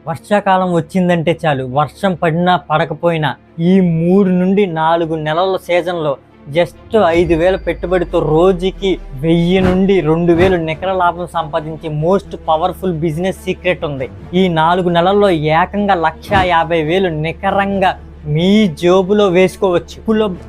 వర్షాకాలం వచ్చిందంటే చాలు, వర్షం పడినా పడకపోయినా ఈ 3 నుండి 4 నెలల సీజన్లో జస్ట్ 5,000 పెట్టుబడితో రోజుకి 1000 నుండి 2,000 నికర లాభం సంపాదించే మోస్ట్ పవర్ఫుల్ బిజినెస్ సీక్రెట్ ఉంది. ఈ 4 నెలల్లో ఏకంగా 1,50,000 నికరంగా మీ జోబులో వేసుకోవచ్చు.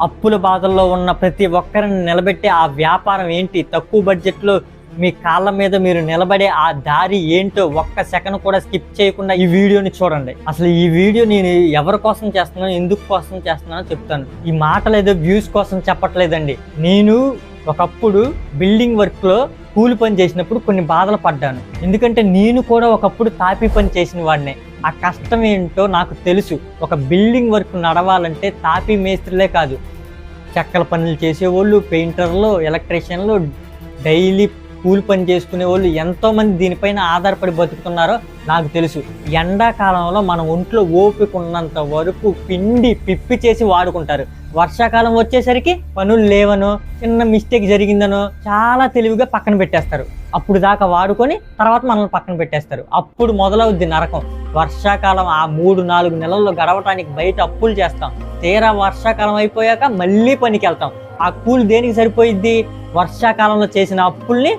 అప్పుల బాధల్లో ఉన్న ప్రతి ఒక్కరిని నిలబెట్టే ఆ వ్యాపారం ఏంటి, తక్కువ బడ్జెట్లో మీ కాళ్ళ మీద మీరు నిలబడే ఆ దారి ఏంటో ఒక్క సెకండ్ కూడా స్కిప్ చేయకుండా ఈ వీడియోని చూడండి. అసలు ఈ వీడియో నేను ఎవరి కోసం చేస్తున్నానో, ఎందుకు కోసం చేస్తున్నానో చెప్తాను. ఈ మాటలు ఏదో వ్యూస్ కోసం చెప్పట్లేదండి. నేను ఒకప్పుడు బిల్డింగ్ వర్క్లో కూలి పని చేసినప్పుడు కొన్ని బాధలు పడ్డాను. ఎందుకంటే నేను కూడా ఒకప్పుడు తాపీ పని చేసిన వాడినే. ఆ కష్టం ఏంటో నాకు తెలుసు. ఒక బిల్డింగ్ వర్క్ నడవాలంటే తాపీ మేస్త్రులే కాదు, చెక్కల పనులు చేసేవాళ్ళు, పెయింటర్లు, ఎలక్ట్రీషియన్లు, డైలీ కూలి పని చేసుకునే వాళ్ళు ఎంతోమంది దీనిపైన ఆధారపడి బతుకుతున్నారో నాకు తెలుసు. ఎండాకాలంలో మన ఒంట్లో ఓపిక ఉన్నంత వరకు పిండి పిప్పి చేసి వాడుకుంటారు. వర్షాకాలం వచ్చేసరికి పనులు లేవనో, చిన్న మిస్టేక్ జరిగిందనో చాలా తెలివిగా పక్కన పెట్టేస్తారు. అప్పుడు దాకా వాడుకొని తర్వాత మనల్ని పక్కన పెట్టేస్తారు. అప్పుడు మొదలవుద్ది నరకం. వర్షాకాలం ఆ 3-4 నెలల్లో గడవటానికి బయట అప్పులు చేస్తాం. తీరా వర్షాకాలం అయిపోయాక మళ్ళీ పనికి వెళ్తాం. ఆ కూలి దేనికి సరిపోయిద్ది? వర్షాకాలంలో చేసిన అప్పుల్ని,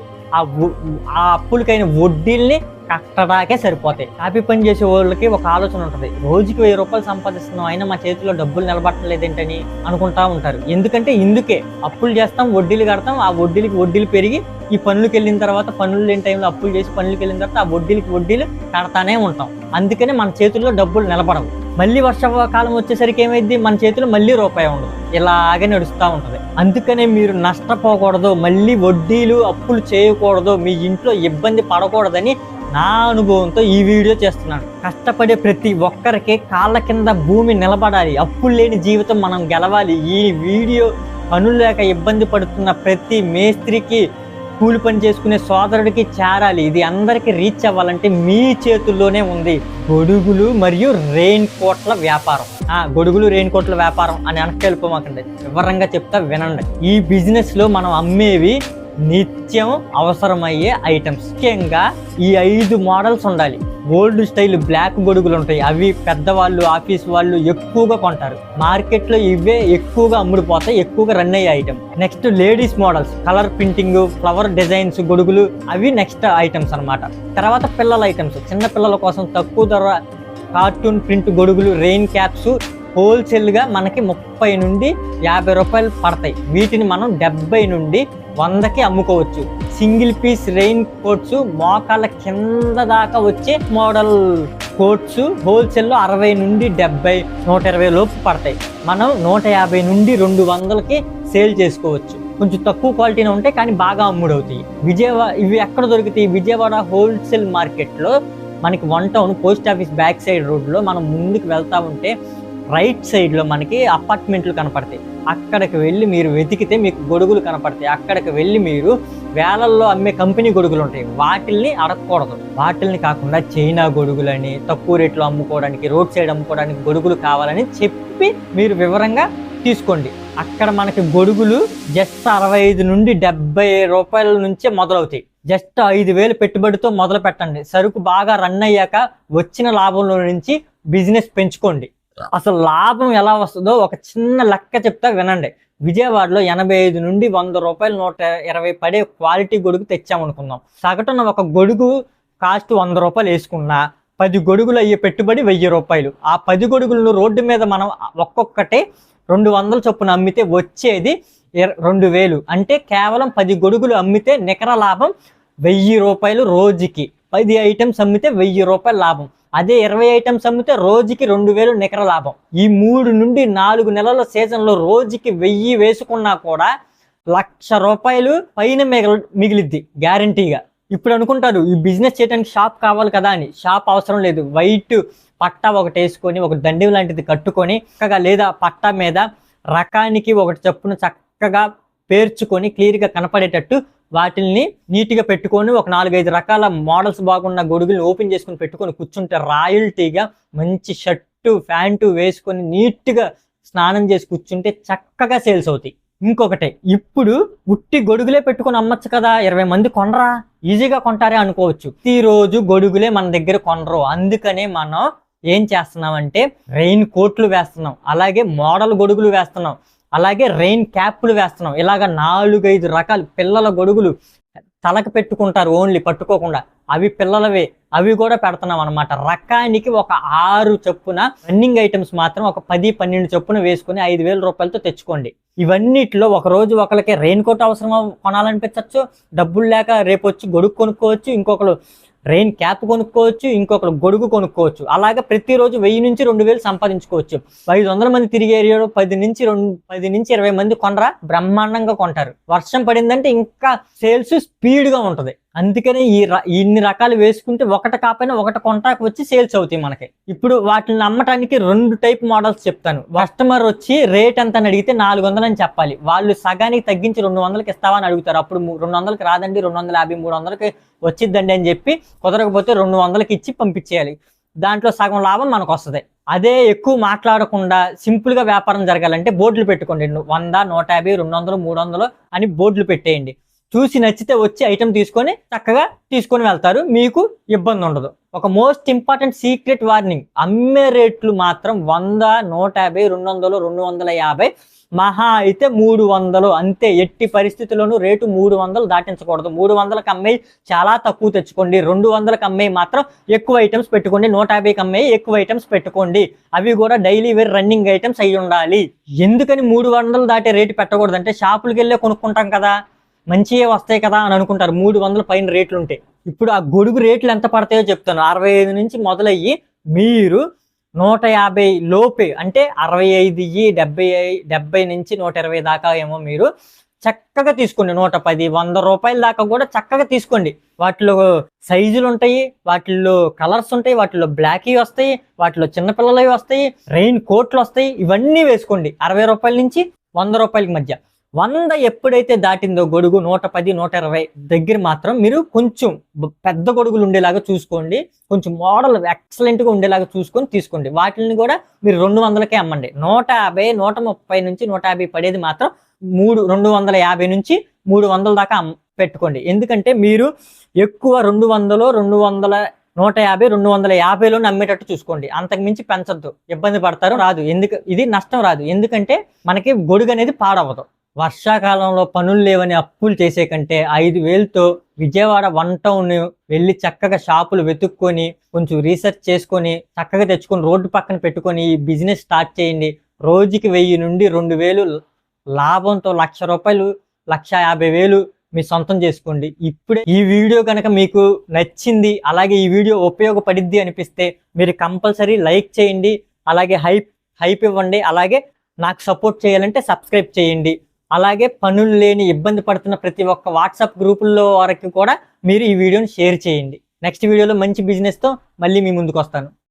ఆ అప్పులకైన వడ్డీల్ని కట్టడాకే సరిపోతాయి. కాపీ పని చేసే వాళ్ళకి ఒక ఆలోచన ఉంటుంది, రోజుకి 1000 రూపాయలు సంపాదిస్తున్నాం అయినా మా చేతిలో డబ్బులు నిలబట్టలేదేంటని అనుకుంటా ఉంటారు. ఎందుకంటే ఇందుకే అప్పులు చేస్తాం, వడ్డీలు కడతాం. ఆ వడ్డీలకి వడ్డీలు పెరిగి ఈ పనులకు వెళ్ళిన తర్వాత, పనులు లేని టైంలో అప్పులు చేసి పనులకు వెళ్ళిన తర్వాత ఆ వడ్డీలకి వడ్డీలు కడతానే ఉంటాం. అందుకనే మన చేతుల్లో డబ్బులు నిలబడవు. మళ్ళీ వర్షాకాలం వచ్చేసరికి ఏమైంది, మన చేతిలో మళ్ళీ రూపాయి ఉండదు. ఇలాగే నడుస్తూ ఉంటుంది. అందుకనే మీరు నష్టపోకూడదు, మళ్ళీ వడ్డీలు అప్పులు చేయకూడదు, మీ ఇంట్లో ఇబ్బంది పడకూడదని నా అనుభవంతో ఈ వీడియో చేస్తున్నాను. కష్టపడే ప్రతి ఒక్కరికి కాళ్ళ కింద భూమి నిలబడాలి, అప్పులు లేని జీవితం మనం గెలవాలి. ఈ వీడియో పనులు లేక ఇబ్బంది పడుతున్న ప్రతి మేస్త్రికి, కూలి పని చేసుకునే సోదరుడికి చేరాలి. ఇది అందరికీ రీచ్ అవ్వాలంటే మీ చేతుల్లోనే ఉంది. గొడుగులు మరియు రెయిన్ కోట్ల వ్యాపారం. గొడుగులు రెయిన్ కోట్ల వ్యాపారం అని వెనక్కి వివరంగా చెప్తా వినండి. ఈ బిజినెస్ లో మనం అమ్మేవి నిత్యం అవసరమయ్యే ఐటమ్స్. ముఖ్యంగా ఈ 5 మోడల్స్ ఉండాలి. ఓల్డ్ స్టైల్ బ్లాక్ గొడుగులు ఉంటాయి, అవి పెద్దవాళ్ళు, ఆఫీస్ వాళ్ళు ఎక్కువగా కొంటారు. మార్కెట్లో ఇవే ఎక్కువగా అమ్ముడుపోతాయి, ఎక్కువగా రన్ అయ్యే item. Next ladies models, colour printing, flower designs గొడుగులు, అవి నెక్స్ట్ ఐటమ్స్ అనమాట. తర్వాత పిల్లల ఐటమ్స్, చిన్న పిల్లల కోసం తక్కువ ధర కార్టూన్ ప్రింట్ గొడుగులు, రెయిన్ క్యాప్స్ హోల్సేల్గా మనకి 30 నుండి 50 రూపాయలు పడతాయి. వీటిని మనం 70 నుండి 100కి అమ్ముకోవచ్చు. సింగిల్ పీస్ రెయిన్ కోట్స్, మోకాళ్ళ కింద దాకా వచ్చే మోడల్ కోట్స్ హోల్సేల్లో 60 నుండి 70, 120 లోపు పడతాయి. మనం 150 నుండి 200కి సేల్ చేసుకోవచ్చు. కొంచెం తక్కువ క్వాలిటీనే ఉంటాయి కానీ బాగా అమ్ముడవుతాయి. ఇవి ఎక్కడ దొరుకుతాయి? విజయవాడ హోల్సేల్ మార్కెట్లో మనకి 1 town post office back side రోడ్లో మనం ముందుకు వెళ్తా ఉంటే రైట్ సైడ్లో మనకి అపార్ట్మెంట్లు కనపడతాయి. అక్కడికి వెళ్ళి మీరు వెతికితే మీకు గొడుగులు కనపడతాయి. అక్కడికి వెళ్ళి మీరు వేలల్లో అమ్మే కంపెనీ గొడుగులు ఉంటాయి, వాటిల్ని అడగకూడదు. వాటిల్ని కాకుండా చైనా గొడుగులని, తక్కువ రేట్లో అమ్ముకోవడానికి, రోడ్ సైడ్ అమ్ముకోవడానికి గొడుగులు కావాలని చెప్పి మీరు వివరంగా తీసుకోండి. అక్కడ మనకి గొడుగులు జస్ట్ 65 నుండి 70 రూపాయల నుంచే మొదలవుతాయి. జస్ట్ 5,000 పెట్టుబడితో మొదలు పెట్టండి. సరుకు బాగా రన్ అయ్యాక వచ్చిన లాభంలో నుంచి బిజినెస్ పెంచుకోండి. అసలు లాభం ఎలా వస్తుందో ఒక చిన్న లెక్క చెప్తా వినండి. విజయవాడలో 85 నుండి 100 రూపాయలు, 120 పడే క్వాలిటీ గొడుగు తెచ్చామనుకుందాం. సగటున ఒక గొడుగు కాస్ట్ 100 రూపాయలు వేసుకున్నా 10 గొడుగులు అయ్యే పెట్టుబడి 1000 రూపాయలు. ఆ 10 గొడుగులను రోడ్డు మీద మనం ఒక్కొక్కటి 200 చొప్పున అమ్మితే వచ్చేది 2,000. అంటే కేవలం 10 గొడుగులు అమ్మితే నికర లాభం 1000 రూపాయలు రోజుకి. 10 ఐటమ్స్ అమ్మితే 1000 రూపాయలు లాభం. అదే 20 ఐటమ్స్ అమ్మితే రోజుకి 2,000 నికర లాభం. ఈ 3 నుండి 4 నెలల సీజన్లో రోజుకి 1000 వేసుకున్నా కూడా 1,00,000 రూపాయలు పైన మిగిలిద్ది గ్యారంటీగా. ఇప్పుడు అనుకుంటారు ఈ బిజినెస్ చేయడానికి షాప్ కావాలి కదా అని. షాప్ అవసరం లేదు. వైట్ పట్టా ఒకటి వేసుకొని, ఒక దండి లాంటిది కట్టుకొని చక్కగా, లేదా పట్టా మీద రకానికి ఒకటి చొప్పున చక్కగా పేర్చుకొని క్లియర్గా కనపడేటట్టు వాటిల్ని నీట్గా పెట్టుకొని, ఒక 4-5 రకాల మోడల్స్ బాగున్న గొడుగుల్ని ఓపెన్ చేసుకుని పెట్టుకొని కూర్చుంటే రాయల్టీగా మంచి షర్టు, ప్యాంటు వేసుకొని నీట్గా స్నానం చేసి కూర్చుంటే చక్కగా సేల్స్ అవుతాయి. ఇంకొకటి, ఇప్పుడు ఉట్టి గొడుగులే పెట్టుకుని అమ్మచ్చు కదా, 20 మంది కొనరా, ఈజీగా కొంటారే అనుకోవచ్చు. ప్రతిరోజు గొడుగులే మన దగ్గర కొనరు. అందుకనే మనం ఏం చేస్తున్నామంటే రెయిన్ కోట్లు వేస్తున్నాం, అలాగే మోడల్ గొడుగులు వేస్తున్నాం, అలాగే రెయిన్ క్యాప్లు వేస్తున్నాం. ఇలాగ 4-5 రకాలు పిల్లల గొడుగులు తలకు పెట్టుకుంటారు ఓన్లీ పట్టుకోకుండా, అవి పిల్లలవే, అవి కూడా పెడుతున్నాం అనమాట. రకానికి ఒక 6 చొప్పున రన్నింగ్ ఐటమ్స్ మాత్రం ఒక 10-12 చొప్పున వేసుకుని 5,000 రూపాయలతో తెచ్చుకోండి. ఇవన్నిట్లో ఒక రోజు ఒకరికి రెయిన్ కోట్ అవసరం కొనాలనిపించవచ్చు, డబ్బులు లేక రేపు వచ్చి గొడుగు కొనుక్కోవచ్చు, ఇంకొకరు రెయిన్ క్యాప్ కొనుక్కోవచ్చు, ఇంకొకరు గొడుగు కొనుక్కోవచ్చు. అలాగే ప్రతిరోజు 1000 నుంచి 2000 సంపాదించుకోవచ్చు. 500 మంది తిరిగే ఏరియాలో 10 నుంచి 20 మంది కొనరా, బ్రహ్మాండంగా కొంటారు. వర్షం పడిందంటే ఇంకా సేల్స్ స్పీడ్గా ఉంటుంది. అందుకనే ఇన్ని రకాలు వేసుకుంటే ఒకటి కాకపోయినా ఒకటి కొంటాకు వచ్చి సేల్స్ అవుతాయి మనకి. ఇప్పుడు వాటిని అమ్మటానికి 2 టైప్ మోడల్స్ చెప్తాను. కస్టమర్ వచ్చి రేట్ ఎంత అని అడిగితే 400 అని చెప్పాలి. వాళ్ళు సగానికి తగ్గించి 200కి ఇస్తావా అని అడుగుతారు. అప్పుడు 200కి రాదండి, 250, 300కి వచ్చిద్దండి అని చెప్పి, కుదరకపోతే 200కి ఇచ్చి పంపించేయాలి. దాంట్లో సగం లాభం మనకు వస్తుంది. అదే ఎక్కువ మాట్లాడకుండా సింపుల్ గా వ్యాపారం జరగాలంటే బోర్డులు పెట్టుకోండి. 100, 150, 200, 300 అని బోర్డులు పెట్టేయండి. చూసి నచ్చితే వచ్చి ఐటమ్ తీసుకొని చక్కగా తీసుకొని వెళ్తారు, మీకు ఇబ్బంది ఉండదు. ఒక మోస్ట్ ఇంపార్టెంట్ సీక్రెట్ వార్నింగ్, అమ్మే రేట్లు మాత్రం 100, 150, 200, 250, మహా అయితే 300 అంతే. ఎట్టి పరిస్థితుల్లోనూ రేటు 300 దాటించకూడదు. 300కి అమ్మాయి చాలా తక్కువ తెచ్చుకోండి. 200కి అమ్మాయి మాత్రం ఎక్కువ ఐటమ్స్ పెట్టుకోండి. 150కి అమ్మాయి ఎక్కువ ఐటమ్స్ పెట్టుకోండి. అవి కూడా డైలీ వేర్ రన్నింగ్ ఐటమ్స్ అయి ఉండాలి. ఎందుకని 300 దాటే రేటు పెట్టకూడదు అంటే, షాపులకి వెళ్ళే కొనుక్కుంటాం కదా, మంచిగా వస్తాయి కదా అని అనుకుంటారు. 300 పైన రేట్లు ఉంటాయి. ఇప్పుడు ఆ గొడుగు రేట్లు ఎంత పడతాయో చెప్తాను. 65 నుంచి మొదలయ్యి మీరు 150 లోపే, అంటే 65, 70 నుంచి 120 దాకా ఏమో మీరు చక్కగా తీసుకోండి. 110, 100 రూపాయల దాకా కూడా చక్కగా తీసుకోండి. వాటిలో సైజులు ఉంటాయి, వాటిల్లో కలర్స్ ఉంటాయి, వాటిలో బ్లాకీ వస్తాయి, వాటిలో చిన్నపిల్లలవి వస్తాయి, రెయిన్ కోట్లు వస్తాయి. ఇవన్నీ వేసుకోండి. 60 రూపాయల నుంచి 100 రూపాయలకి మధ్య. 100 ఎప్పుడైతే దాటిందో గొడుగు 110, 120 దగ్గర మాత్రం మీరు కొంచెం పెద్ద గొడుగులు ఉండేలాగా చూసుకోండి. కొంచెం మోడల్ ఎక్సలెంట్ గా ఉండేలాగా చూసుకొని తీసుకోండి. వాటిని కూడా మీరు 200కే అమ్మండి. 150, 130 నుంచి 150 పడేది మాత్రం 250 నుంచి 300 దాకా పెట్టుకోండి. ఎందుకంటే మీరు ఎక్కువ 200, 150, 250లో అమ్మేటట్టు చూసుకోండి. అంతకు మించి పెంచొద్దు, ఇబ్బంది పడతారు, రాదు. ఇది నష్టం రాదు. ఎందుకంటే మనకి గొడుగు అనేది పాడవదు. వర్షాకాలంలో పనులు లేవని అప్పులు చేసే కంటే 5,000తో విజయవాడ 1 టౌన్ వెళ్ళి చక్కగా షాపులు వెతుక్కొని కొంచెం రీసెర్చ్ చేసుకొని చక్కగా తెచ్చుకొని రోడ్డు పక్కన పెట్టుకొని ఈ బిజినెస్ స్టార్ట్ చేయండి. రోజుకి 1000 నుండి 2,000 లాభంతో 1,00,000 రూపాయలు, 1,50,000 మీ సొంతం చేసుకోండి. ఇప్పుడే ఈ వీడియో కనుక మీకు నచ్చింది, అలాగే ఈ వీడియో ఉపయోగపడిద్ది అనిపిస్తే మీరు కంపల్సరీ లైక్ చేయండి, అలాగే హైప్ ఇవ్వండి. అలాగే నాకు సపోర్ట్ చేయాలంటే సబ్స్క్రైబ్ చేయండి. అలాగే పనులు లేని ఇబ్బంది పడుతున్న ప్రతి ఒక్క వాట్సాప్ గ్రూపుల్లో వరకు కూడా మీరు ఈ వీడియోని షేర్ చేయండి. నెక్స్ట్ వీడియోలో మంచి బిజినెస్తో మళ్ళీ మీ ముందుకు వస్తాను.